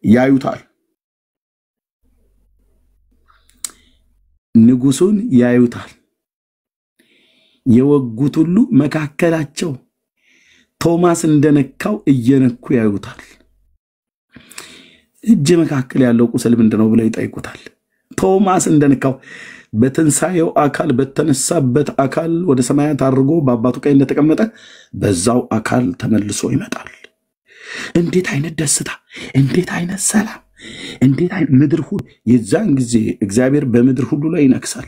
ያዩታል ንጉሱን ያዩታል የወጉት ሁሉ መካከላቸው ቶማስ እንደነካው እየነኩ ያዩታል እጅ መካከል ያለው ቁስል ምንድነው ብለው ይጠይቁታል ቶማስ እንደነካው በትንሳኤው አካል በተነሳበት አካል ወደ ሰማያት አድርጎ በአባቱ ቀኝ እንደተቀመጠ በዛው አካል ተመልሶ ይመጣል እንዴት አይነት ደስታ እንዴት አይነት ሰላም እንዴት አይነት ምድር ሁሉ የዛን ጊዜ እግዚአብሔር በምድር ሁሉ ላይ ይነክሳል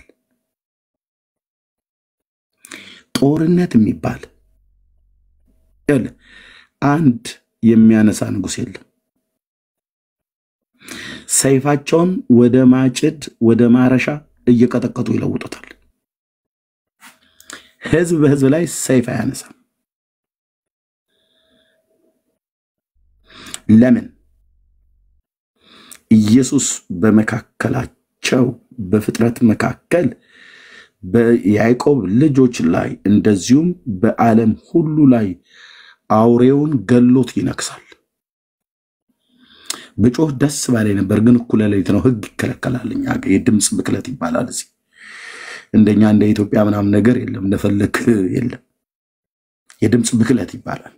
ጦርነት የሚባል አንድ የሚያነሳ ንጉስ የለም ሰይፋቸውን ወደ ማጭድ ወደ ማረሻ እየቀጠቀጡ ይለውጡታል ህዝብ በህዝብ ላይ ሰይፍ አያነሳም ለምን ኢየሱስ በመካከላቸው በፍጥረት መካከል በያዕቆብ ልጆች ላይ እንደዚሁም በዓለም ሁሉ ላይ አውሬውን ገሎት ይነክሳል በጮህ ደስ ባለ ነበር ግን እኩለ ሌሊት ነው ህግ ይከለከላልኛ የድምጽ ብክለት ይባላል እዚህ እንደኛ እንደ ኢትዮጵያ ምናምን ነገር የለም እንደፈለክ የለም የድምጽ ብክለት ይባላል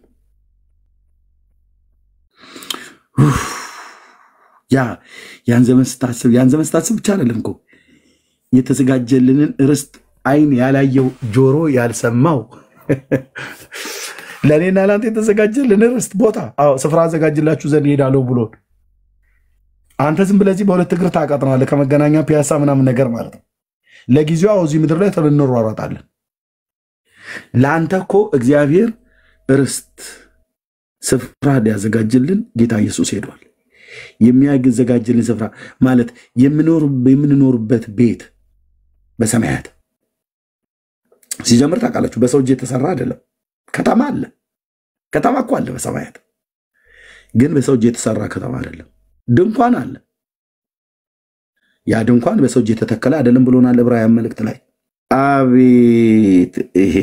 ያን ዘመን ስታስብ ብቻ አይደለም እኮ የተዘጋጀልንን ርስት አይን ያላየው ጆሮ ያልሰማው ለኔና ላንተ የተዘጋጀልን ርስት ቦታ ስፍራ አዘጋጅላችሁ ዘንድ ሄዳለሁ ብሎ አንተ ዝም ብለዚህ በሁለት እግር ታቃጥናለህ ከመገናኛ ፒያሳ ምናምን ነገር ማለት ነው ለጊዜው እዚህ ምድር ላይ ተንሯሯጣለን ላንተ እኮ እግዚአብሔር ርስት ስፍራ ያዘጋጅልን ጌታ ኢየሱስ ሄዷል የሚያዘጋጅልን ስፍራ ማለት የምንኖርበት ቤት በሰማያት ሲጀምር ታውቃላችሁ በሰው እጅ የተሰራ አይደለም ከተማ አለ ከተማ እኮ አለ በሰማያት ግን በሰው እጅ የተሰራ ከተማ አይደለም ድንኳን አለ ያ ድንኳን በሰው እጅ የተተከለ አይደለም ብሎናል ዕብራውያን መልእክት ላይ አቤት ይሄ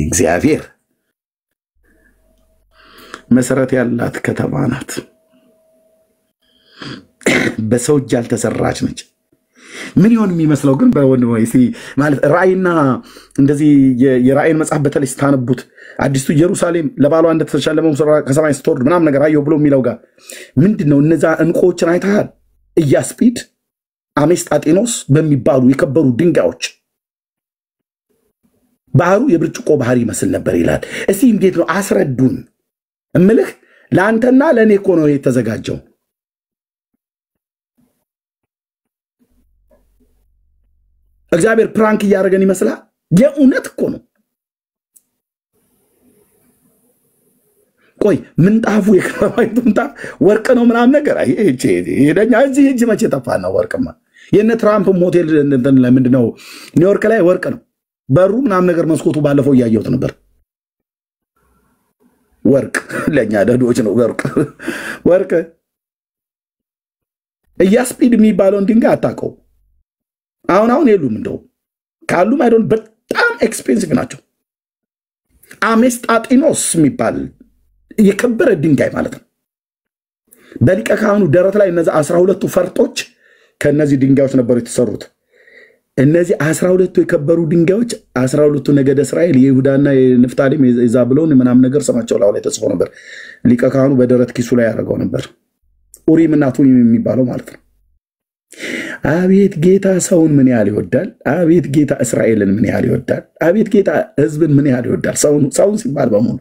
እግዚአብሔር መሰረት ያላት ከተማ ናት በሰው እጅ ያልተሰራች ነች ምን ይሆን የሚመስለው ግን በወንድሞይ ማለት ራእይና እንደዚህ የራእይን መጽሐፍ በተለይ ስታነቡት አዲሱ ኢየሩሳሌም ለባሏ እንደተሸለመው ከሰማይ ስትወርድ ምናምን ነገር አየሁ ብሎ የሚለው ጋር ምንድነው እነዛ እንቆችን አይተሃል ኢያስጲድ አሜስጣጢኖስ በሚባሉ የከበሩ ድንጋዮች ባህሩ የብርጭቆ ባህር ይመስል ነበር ይላል እስቲ እንዴት ነው አስረዱን እምልህ ለአንተና ለኔ እኮ ነው የተዘጋጀው እግዚአብሔር ፕራንክ ያደረገን ይመስላል የእውነት እኮ ነው ቆይ ምንጣፉ የከረማይቱ ምንጣፍ ወርቅ ነው ምናምን ነገር ሄደኛ እዚህ እጅ መቼ ጠፋና ወርቅማ የነ ትራምፕ ሆቴል እንትን ላይ ምንድነው ኒውዮርክ ላይ ወርቅ ነው በሩ ምናምን ነገር መስኮቱ ባለፈው ያያዩት ነበር ወርቅ ለኛ ደዶች ነው ወርቅ ኢያስጲድ የሚባለውን ድንጋይ አታውቀው አሁን የሉም እንደው ካሉም አይዶን በጣም ኤክስፔንሲቭ ናቸው አሜስጣጢኖስ የሚባል የከበረ ድንጋይ ማለት ነው በሊቀ ካህኑ ደረት ላይ እነዚህ 12ቱ ፈርጦች ከነዚህ ድንጋዮች ነበሩ የተሰሩት እነዚህ 12ቱ የከበሩ ድንጋዮች 12ቱ ነገደ እስራኤል የይሁዳና የንፍታሌም የዛብሎን ምናምን ነገር ስማቸው ላይ ተጽፎ ነበር ሊቀ ካህኑ በደረት ኪሱ ላይ ያደረገው ነበር ኡሪምና ቱሚም የሚባለው ማለት ነው አቤት ጌታ ሰውን ምን ያህል ይወዳል አቤት ጌታ እስራኤልን ምን ያህል ይወዳል አቤት ጌታ ህዝብን ምን ያህል ይወዳል ሰውን ሲባል በሙሉ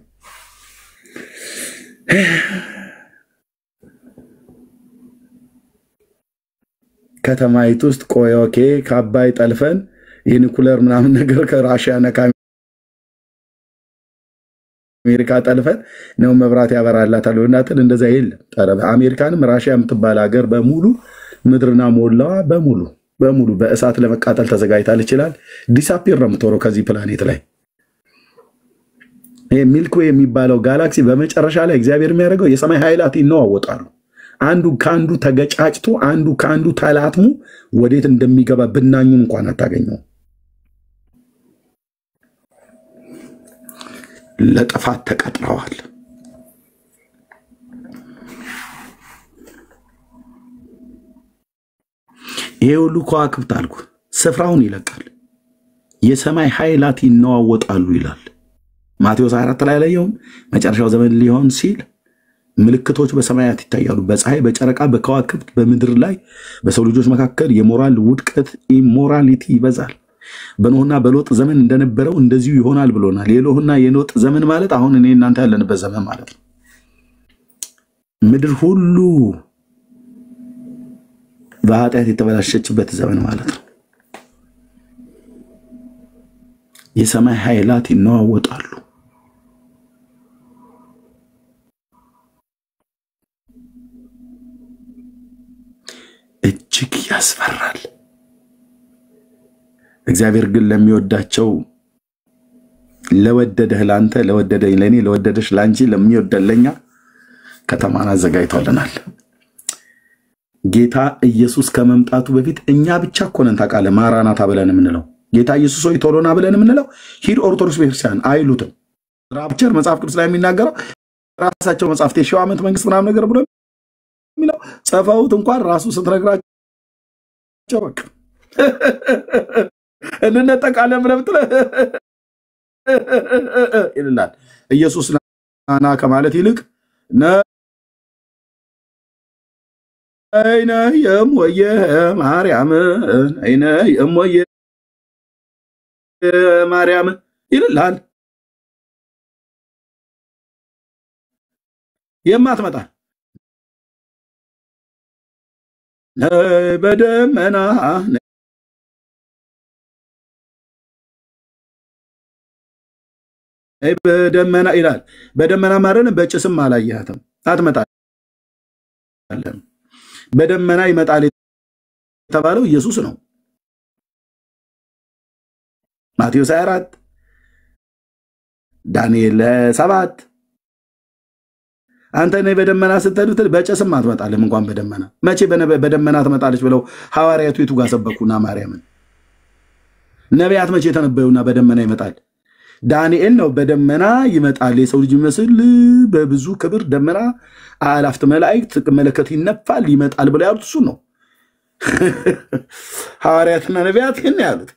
ከተማይቱ ውስጥ ቆዮኬ ከአባይ ጠልፈን የኒኩለር ምናምን ነገር ከራሺያና አሜሪካ ጠልፈን ነው መብራት ያበራላታል ወናተን እንደዛ የለም ታዲያ አሜሪካንም ራሺያ የምትባል ሀገር በሙሉ ምድርና ሞላዋ በሙሉ በእሳት ለመቃጠል ተዘጋጅታል ይችላል ዲሳፒር ነው የምትወረው ከዚህ ፕላኔት ላይ ሚልክ ዌይ የሚባለው ጋላክሲ በመጨረሻ ላይ እግዚአብሔር የሚያደርገው የሰማይ ኃይላት ይነዋወጣሉ አንዱ ካንዱ ተገጫጭቶ አንዱ ካንዱ ተላትሙ ወዴት እንደሚገባ ብናኙን እንኳን አታገኘው ለጥፋት ተቀጥረዋል ይሄ ሁሉ ከዋክብት አልኩ ስፍራውን ይለቃል የሰማይ ኃይላት ይነዋወጣሉ ይላል ማቴዎስ 4 ላይ ያለውን መጨረሻው ዘመን ሊሆን ሲል ምልክቶች በሰማያት ይታያሉ በፀሐይ በጨረቃ በከዋክብት በምድር ላይ በሰው ልጆች መካከል የሞራል ውድቀት ኢሞራሊቲ ይበዛል በኖህና በሎጥ ዘመን እንደነበረው እንደዚሁ ይሆናል ብሎናል የኖህና የሎጥ ዘመን ማለት አሁን እኔ እናንተ ያለንበት ዘመን ማለት ነው ምድር ሁሉ በኃጢአት የተበላሸችበት ዘመን ማለት ነው የሰማይ ኃይላት ይነዋወጣሉ እጅግ ያስፈራል እግዚአብሔር ግን ለሚወዳቸው ለወደደህ ላንተ ለወደደኝ ለኔ ለወደደሽ ላንቺ ለሚወደለኛ ከተማን አዘጋጅቷልናል ጌታ ኢየሱስ ከመምጣቱ በፊት እኛ ብቻ ኮነን ታቃለ ማራናታ ብለን ምንለው ጌታ ኢየሱስ ሆይ ቶሎና ብለን ምንለው ሂድ ኦርቶዶክስ ቤተክርስቲያን አይሉትም ራፕቸር መጽሐፍ ቅዱስ ላይ የሚናገረው ራሳቸው መጽሐፍት የሺው ዓመት መንግስት ምናምን ነገር ብሎ የሚለው ጸፋውት እንኳን ራሱ ስትነግራቸው በቃ እንነጠቃለን ብለህ ይላል ኢየሱስ ና ከማለት ይልቅ አይነ የሞየ ማርያም አይነ የሞየ ማርያም ይላል የማትመጣ በደመና በደመና ይላል በደመና ማረን በጭስም አላየሃትም አትመጣለም በደመና ይመጣል የተባለው ኢየሱስ ነው ማቴዎስ 24 ዳንኤል 7 አንተ ነህ በደመና ስትሄድ በጭስም አትመጣለም እንኳን በደመና መቼ በደመና ትመጣለች ብለው ሐዋርያቱ የቱ ጋር ሰበኩና ማርያምን ነቢያት መቼ ተነበዩና በደመና ይመጣል ዳንኤል ነው በደመና ይመጣል የሰው ልጅ መስል በብዙ ክብር ደመና አላፍት መላእክት መለከት ይነፋል ይመጣል ብለው ያሉት እሱ ነው ሐዋርያትና ነቢያት ይሄን ያሉት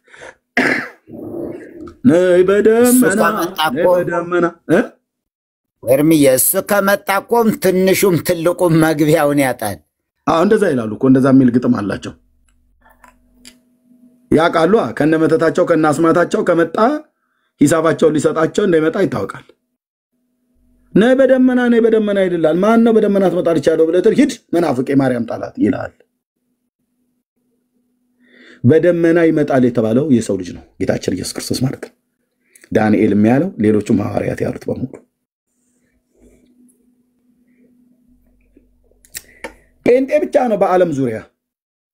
ነይ በደመና እርምየስ ከመጣቆም ትንሹም ትልቁም መግቢያውን ያጣል እንደዛ ይላሉ እኮ እንደዛ የሚል ግጥም አላቸው ያቃሉ ከነመተታቸው ከናስማታቸው ከመጣ ሂሳባቸው ሊሰጣቸው እንደመጣ ይታወቃል ነይ በደመና ይላል ማን ነው በደመና ተመጣጣ ይቻለው ብለህ ሂድ መናፍቅ የማርያም ጣላት ይላል በደመና ይመጣል የተባለው የሰው ልጅ ነው ጌታችን ኢየሱስ ክርስቶስ ማለት ነው ዳንኤል የሚያለው ሌሎችም ሐዋርያት ያሉት በሙሉ ጴንጤ ብቻ ነው በዓለም ዙሪያ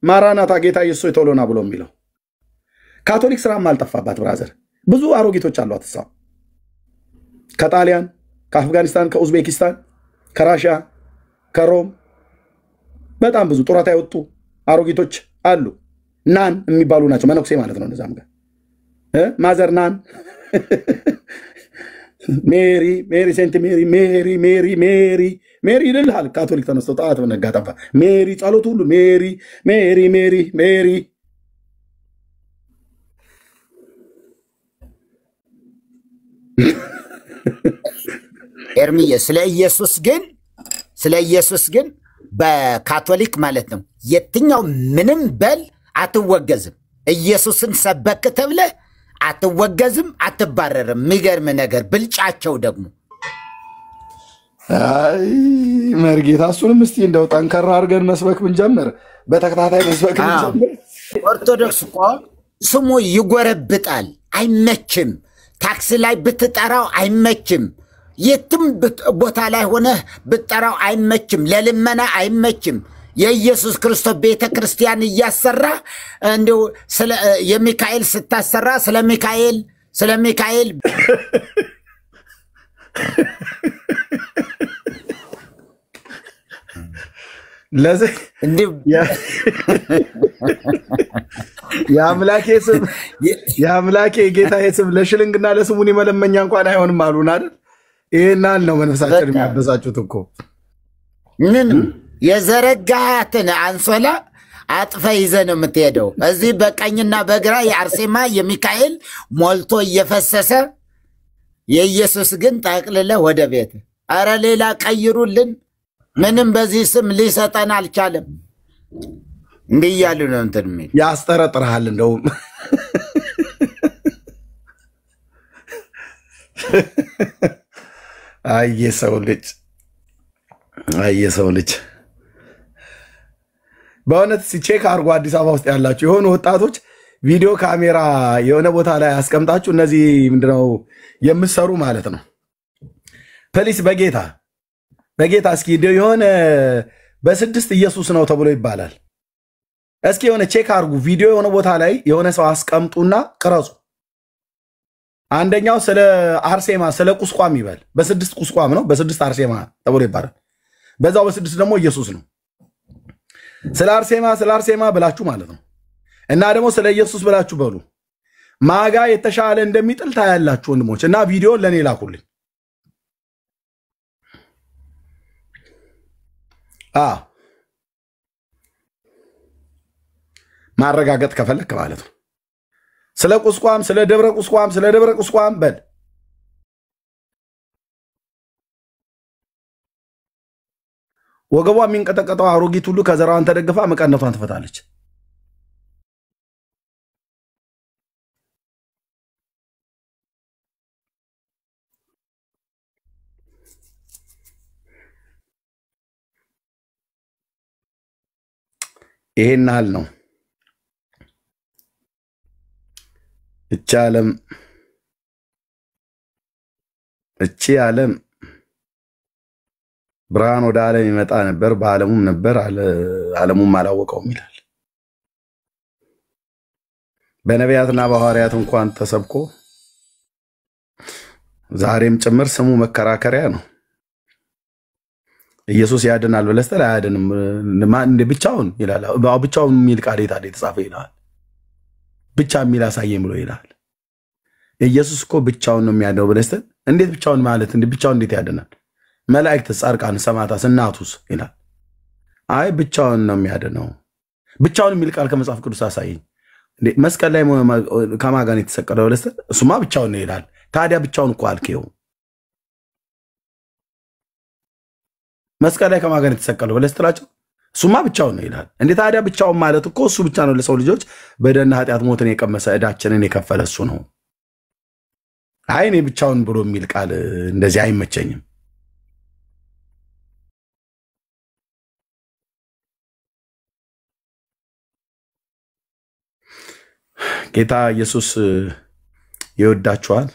ማራናታ ጌታ ኢየሱስ ቶሎና ብሎ የሚለው ካቶሊክ ስራም አልጠፋባት ብራዘር ብዙ አሮጊቶች አሏት እሷ ከጣሊያን ከአፍጋኒስታን ከኡዝቤኪስታን ከራሺያ ከሮም በጣም ብዙ ጡረታ ያወጡ አሮጊቶች አሉ ናን የሚባሉ ናቸው መነኩሴ ማለት ነው እንደዛም ጋር ማዘር ናን ሜሪ ሴንት ሜሪ ይልልሃል ካቶሊክ ተነስቶ ጣት በነጋጣባ ሜሪ ጸሎት ሁሉ ሜሪ ኤርሚዬ ስለ ኢየሱስ ግን በካቶሊክ ማለት ነው የትኛው ምንም በል አትወገዝም ኢየሱስን ሰበክ ተብለ አትወገዝም አትባረርም የሚገርም ነገር ብልጫቸው ደግሞ አይ መርጌታ እሱንም እስቲ እንደው ጠንከራ አድርገን መስበክ ብንጀምር በተከታታይ መስበክ ብንጀምር ኦርቶዶክስ እኮ ስሙ ይጎረብጣል አይመችም ታክሲ ላይ ብትጠራው አይመችም የትም ቦታ ላይ ሆነ ብትጠራው አይመችም ለልመና አይመችም የኢየሱስ ክርስቶስ ቤተ ክርስቲያን እያሰራ እንደው ስለ የሚካኤል ስታሰራ ስለ ሚካኤል ለዚህ እንዴ የአምላኬ ጌታዬ ስም ለሽልንግና ለስሙን መለመኛ እንኳን አይሆንም አሉን አይደል ይሄናል ነው መንፈሳችን የሚያበሳጩት እኮ ምንም የዘረጋትን አንሶላ አጥፈ ይዘህ ነው የምትሄደው። እዚህ በቀኝና በግራ የአርሴማ የሚካኤል ሞልቶ እየፈሰሰ የኢየሱስ ግን ጠቅልለ ወደ ቤት። አረ ሌላ ቀይሩልን። ምንም በዚህ ስም ሊሰጠን አልቻለም። እንዲህ እያሉ ነው እንትን የሚል ያስጠረጥርሃል። እንደውም አየሰው ልጅ በእውነት ቼክ አድርጎ አዲስ አበባ ውስጥ ያላችሁ የሆኑ ወጣቶች ቪዲዮ ካሜራ የሆነ ቦታ ላይ አስቀምጣችሁ እነዚህ ምንድነው የምትሰሩ ማለት ነው። ፖሊስ በጌታ እስኪ የሆነ በስድስት ኢየሱስ ነው ተብሎ ይባላል። እስኪ የሆነ ቼክ አድርጉ። ቪዲዮ የሆነ ቦታ ላይ የሆነ ሰው አስቀምጡና ቅረጹ። አንደኛው ስለ አርሴማ ስለ ቁስቋም ይበል። በስድስት ቁስቋም ነው፣ በስድስት አርሴማ ተብሎ ይባላል። በዛው በስድስት ደግሞ ኢየሱስ ነው። ስለ አርሴማ ብላችሁ ማለት ነው። እና ደግሞ ስለ ኢየሱስ ብላችሁ በሉ። ማጋ የተሻለ እንደሚጥል ታያላችሁ ወንድሞች። እና ቪዲዮን ለኔ ላኩልኝ። ማረጋገጥ ከፈለክ ማለት ነው። ስለ ቁስቋም ስለ ደብረ ቁስቋም በል። ወገቧ የሚንቀጠቀጠው አሮጊት ሁሉ ከዘራዋን ተደግፋ መቀነቷን ትፈታለች። ይሄን ያህል ነው። እቺ ዓለም ብርሃን ወደ ዓለም ይመጣ ነበር፣ በዓለሙም ነበር፣ ዓለሙም አላወቀውም ይላል። በነቢያትና በሐዋርያት እንኳን ተሰብኮ ዛሬም ጭምር ስሙ መከራከሪያ ነው። ኢየሱስ ያድናል ብለህ ስትል አያድንም እንደ ብቻውን ይላል። ብቻውን የሚል ቃል የተጻፈ ይላል። ብቻ የሚል አሳየኝ ብሎ ይላል። ኢየሱስ እኮ ብቻውን ነው የሚያድነው ብለህ ስትል እንዴት ብቻውን ማለት ብቻውን እንዴት ያድናል? መላእክት፣ ጻድቃን፣ ሰማዕታት፣ እናቱስ ይላል። አይ ብቻውን ነው የሚያድነው። ብቻውን የሚል ቃል ከመጽሐፍ ቅዱስ አሳየኝ። መስቀል ላይ ከማን ጋር የተሰቀለው ብለህ ስትል እሱማ ብቻውን ነው ይላል። ታዲያ ብቻውን እኮ አልከው። መስቀል ላይ ከማን ጋር የተሰቀለው ብለህ ስትላቸው እሱማ ብቻውን ነው ይላል። እንዴ ታዲያ ብቻውን ማለት እኮ እሱ ብቻ ነው ለሰው ልጆች በደልና ኃጢአት ሞትን የቀመሰ ዕዳችንን የከፈለ እሱ ነው። አይ እኔ ብቻውን ብሎ የሚል ቃል እንደዚህ አይመቸኝም። ጌታ ኢየሱስ ይወዳችኋል።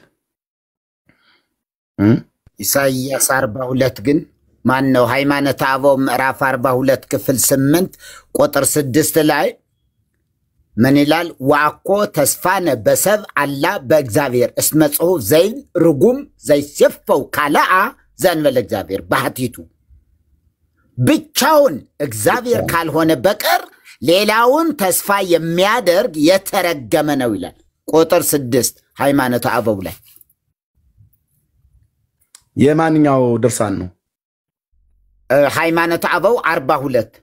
ኢሳይያስ 42 ግን ማን ነው? ሃይማኖተ አበው ምዕራፍ 42 ክፍል 8 ቁጥር 6 ላይ ምን ይላል? ዋኮ ተስፋነ በሰብ አላ በእግዚአብሔር እስመ ጽሑፍ ዘይን ርጉም ዘይሴፈው ካልአ ዘእንበለ እግዚአብሔር ባህቲቱ። ብቻውን እግዚአብሔር ካልሆነ በቀር ሌላውን ተስፋ የሚያደርግ የተረገመ ነው ይላል። ቁጥር 6 ሃይማኖተ አበው ላይ የማንኛው ድርሳን ነው? ሃይማኖተ አበው 42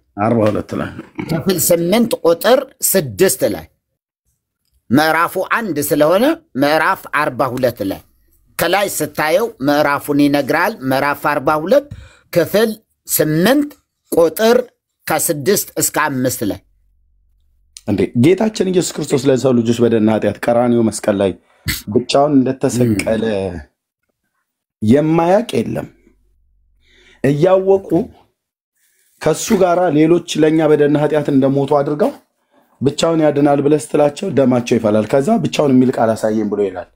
ላይ ክፍል 8 ቁጥር 6 ላይ ምዕራፉ 1 ስለሆነ ምዕራፍ 42 ላይ ከላይ ስታየው ምዕራፉን ይነግራል። ምዕራፍ 42 ክፍል 8 ቁጥር ከ6 እስከ 5 ላይ እንዴ ጌታችን ኢየሱስ ክርስቶስ ለሰው ልጆች በደልና ኃጢአት ቀራንዮ መስቀል ላይ ብቻውን እንደተሰቀለ የማያውቅ የለም። እያወቁ ከሱ ጋራ ሌሎች ለኛ በደልና ኃጢአት እንደሞቱ አድርገው ብቻውን ያድናል ብለህ ስትላቸው ደማቸው ይፈላል። ከዛ ብቻውን የሚል ቃል አሳየኝ ብሎ ይላል።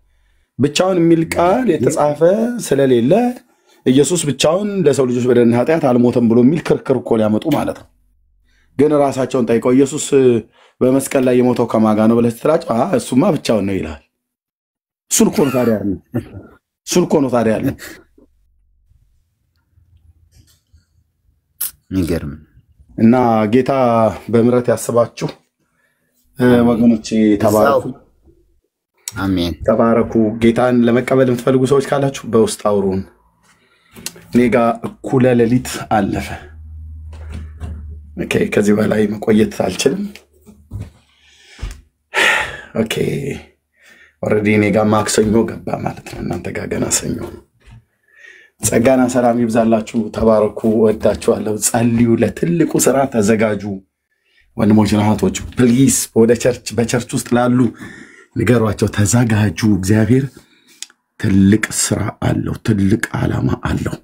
ብቻውን የሚል ቃል የተጻፈ ስለሌለ ኢየሱስ ብቻውን ለሰው ልጆች በደልና ኃጢአት አልሞተም ብሎ የሚል ክርክር እኮ ሊያመጡ ማለት ነው። ግን ራሳቸውን ጠይቀው ኢየሱስ በመስቀል ላይ የሞተው ከማን ጋር ነው ብለህ ስትላቸው እሱማ ብቻውን ነው ይላል። እሱን እኮ ነው ታዲያ ያለ ይገርም። እና ጌታ በምሕረት ያስባችሁ ወገኖቼ። ተባረኩ። አሜን። ተባረኩ። ጌታን ለመቀበል የምትፈልጉ ሰዎች ካላችሁ በውስጥ አውሩን። እኔ ጋ እኩለ ሌሊት አለፈ። ኦኬ ከዚህ በላይ መቆየት አልችልም ኦኬ ኦሬዲ እኔ ጋር ማክሰኞ ገባ ማለት ነው እናንተ ጋር ገና ሰኞ ጸጋና ሰላም ይብዛላችሁ ተባረኩ ወዳችኋለሁ ጸልዩ ለትልቁ ስራ ተዘጋጁ ወንድሞችና እህቶች ፕሊዝ ወደ ቸርች በቸርች ውስጥ ላሉ ንገሯቸው ተዘጋጁ እግዚአብሔር ትልቅ ስራ አለው ትልቅ ዓላማ አለው